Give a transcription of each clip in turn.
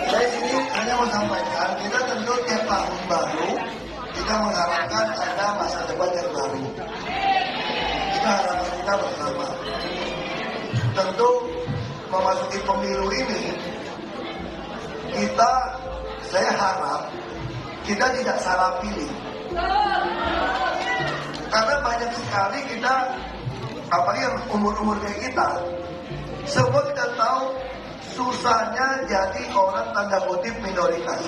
Saya sini hanya mau sampaikan, kita tentu tiap tahun baru kita mengharapkan ada masa depan yang baru. Kita harapan kita bersama. Tentu memasuki pemilu ini, saya harap kita tidak salah pilih. Karena banyak sekali kita, apalagi yang umur-umur kayak kita, semua kita tahu susahnya jadi orang tanda kutip minoritas.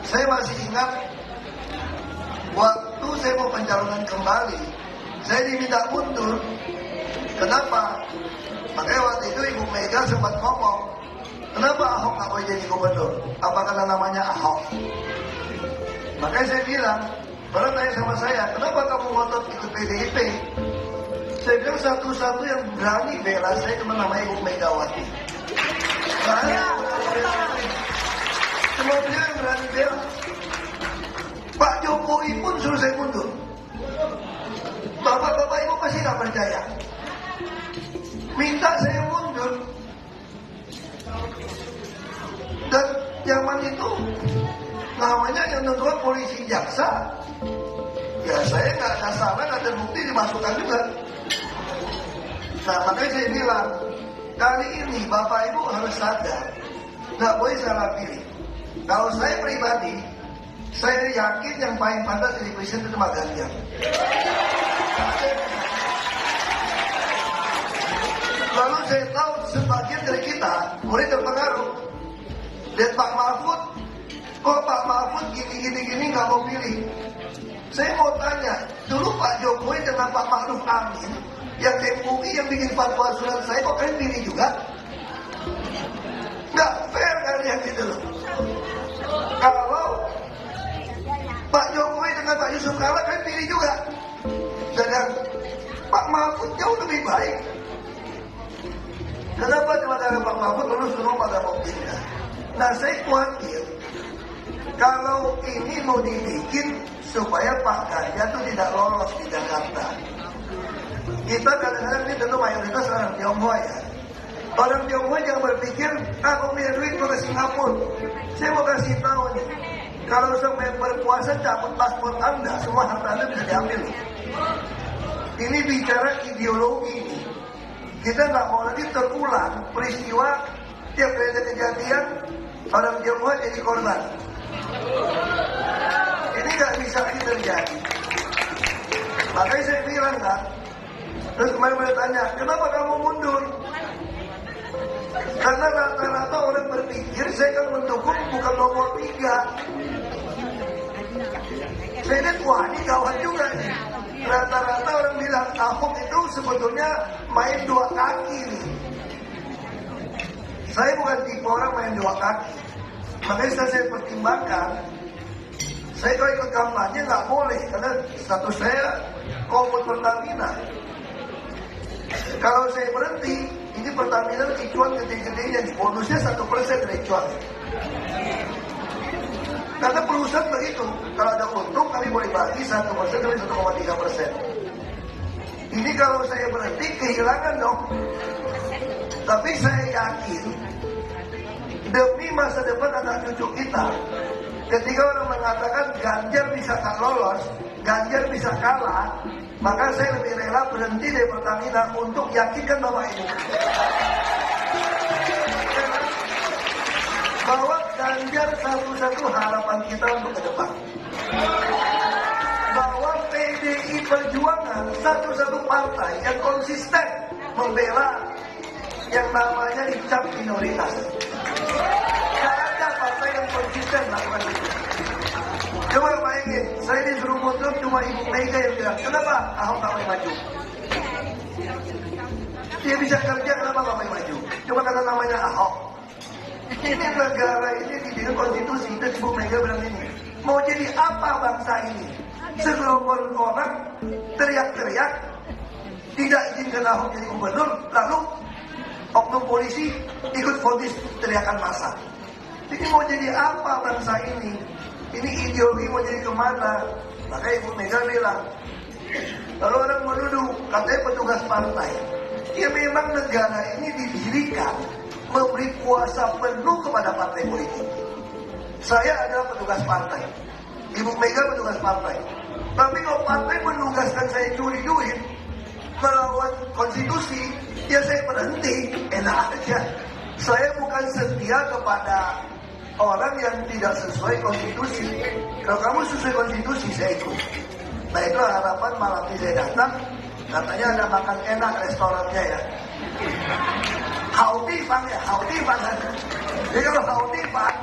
Saya masih ingat waktu saya mau pencalonan kembali, saya diminta mundur. Kenapa? Makanya waktu itu Ibu Mega sempat ngomong, kenapa Ahok nggak boleh jadi gubernur? Apa karena namanya Ahok? Makanya saya bilang, orang tanya sama saya, kenapa kamu ngotot ikut PDIP? Saya bilang satu-satu yang berani bela saya cuma namanya Ibu Megawati. Cuma beliau yang berani bela. Pak Jokowi pun suruh saya mundur. Bapak-bapak ibu pasti nggak percaya. Minta saya mundur. Dan zaman itu namanya yang tentukan polisi jaksa. Ya saya nggak ada salah, nggak terbukti dimasukkan juga. Nah makanya saya bilang, kali ini bapak ibu harus sadar, nggak boleh salah pilih. Kalau saya pribadi, saya yakin yang paling pantas jadi presiden itu Pak Ganjar. Lalu saya tahu sebagian dari kita mulai terpengaruh. Lihat Pak Mahfud, kok Pak Mahfud gini nggak mau pilih. Saya mau tanya, dulu Pak Jokowi dengan Pak Ma'ruf Amin, yang MUI yang bikin fatwa surat saya, kok kalian pilih juga? Nggak fair kalian gitu loh. Kalau Pak Jokowi dengan Pak Yusuf Kala kalian pilih juga. Sedang Pak Mahfud jauh lebih baik. Kenapa cuma karena Pak Mahfud lalu semua pada mau pindah? Nah saya khawatir kalau ini mau dibikin supaya Pak Ganjar itu tidak lolos di Jakarta. Kita kadang-kadang ini tentu mayoritas orang Tionghoa ya. Orang Tionghoa jangan berpikir, aku punya duit mau ke Singapura. Saya mau kasih tahu nih, kalau sampai berpuasa cabut paspor Anda, semua harta Anda bisa diambil. Ini bicara ideologi. Kita nggak mau lagi terulang peristiwa tiap kali ada kejadian orang Tionghoa jadi korban. Ini nggak bisa lagi terjadi. Makanya saya bilang kan, terus kemarin saya tanya, kenapa kamu mundur? Karena rata-rata orang berpikir saya kan mendukung bukan nomor 3. Saya lihat, wah ini kawan juga nih. Rata-rata orang bilang Ahok itu sebetulnya main 2 kaki nih. Saya bukan tipe orang main 2 kaki. Makanya setelah saya pertimbangkan, saya kalau ikut kampanye nggak boleh karena status saya komut Pertamina. Kalau saya berhenti, ini Pertamina icuan gede-gedenya nih, bonusnya 1% dari icuan. Karena perusahaan begitu, kalau ada untung kami boleh bagi 1% dari 1,3%. Ini kalau saya berhenti kehilangan dong. Tapi saya yakin demi masa depan anak cucu kita, ketika orang mengatakan Ganjar bisa tak lolos, Ganjar bisa kalah, maka saya lebih rela berhenti dari Pertamina untuk yakinkan Bapak Ibu bahwa Ganjar satu-satu harapan kita untuk ke depan. Bahwa PDI Perjuangan satu-satu partai yang konsisten membela yang namanya dicap minoritas. Tidak ada partai yang konsisten melakukan itu. Coba bayangin, saya disuruh mundur cuma Ibu Mega yang bilang, kenapa Ahok tak boleh maju? Dia bisa kerja, kenapa tak boleh maju? Cuma karena namanya Ahok. Ini negara ini dibikin konstitusi, dan Ibu Mega bilang ini, mau jadi apa bangsa ini? Segelombol orang teriak-teriak, tidak izinkan Ahok jadi gubernur, lalu oknum polisi ikut vonis teriakan massa. Ini mau jadi apa bangsa ini? Ini ideologi mau jadi kemana? Maka Ibu Mega bilang, lalu orang menuduh, katanya petugas partai. Ya memang negara ini didirikan memberi kuasa penuh kepada partai politik. Saya adalah petugas partai, Ibu Mega petugas partai. Tapi kalau partai menugaskan saya curi duit, melawan konstitusi, ya saya berhenti, enak aja. Saya bukan setia kepada orang yang tidak sesuai konstitusi. Kalau kamu sesuai konstitusi, saya ikut. Nah itu harapan malam ini saya datang. Katanya ada makan enak restorannya ya. Howdy Pak ya, Howdy Pak. Jadi kalau Howdy Pak,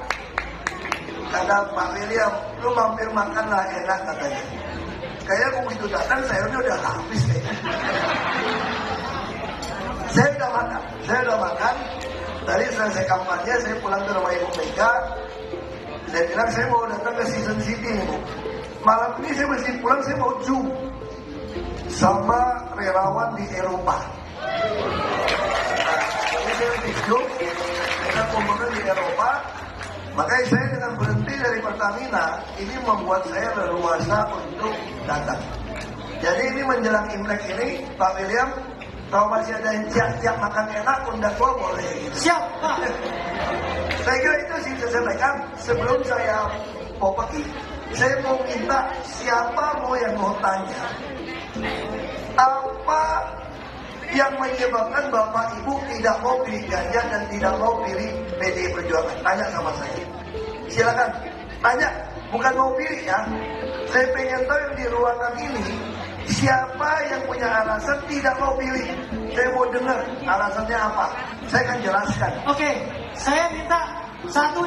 kata Pak William, lu mampir makan lah enak katanya. Kayaknya begitu datang sayurnya udah habis kayaknya. Saya udah makan. Tadi selesai kampanye, saya pulang ke rumah Ibu Mega. Saya bilang saya mau datang ke Season City nih Bu. Malam ini saya mesti pulang, saya mau Zoom sama relawan di Eropa. Jadi saya mesti Zoom, kita kumpulkan di Eropa. Makanya saya dengan berhenti dari Pertamina, ini membuat saya leluasa untuk datang. Jadi ini menjelang Imlek ini, Pak William, kalau masih ada yang siap-siap makan enak, undang gua boleh. Siap, Pak. Saya kira itu sih saya sampaikan. Sebelum saya mau pergi, saya mau minta siapa mau yang mau tanya, apa yang menyebabkan Bapak Ibu tidak mau pilih Ganjar dan tidak mau pilih PDI Perjuangan? Tanya sama saya. Silakan tanya, bukan mau pilih ya. Saya pengen tahu yang di ruangan ini siapa yang punya alasan tidak mau pilih. Saya mau dengar alasannya apa. Saya akan jelaskan. Oke, saya minta satu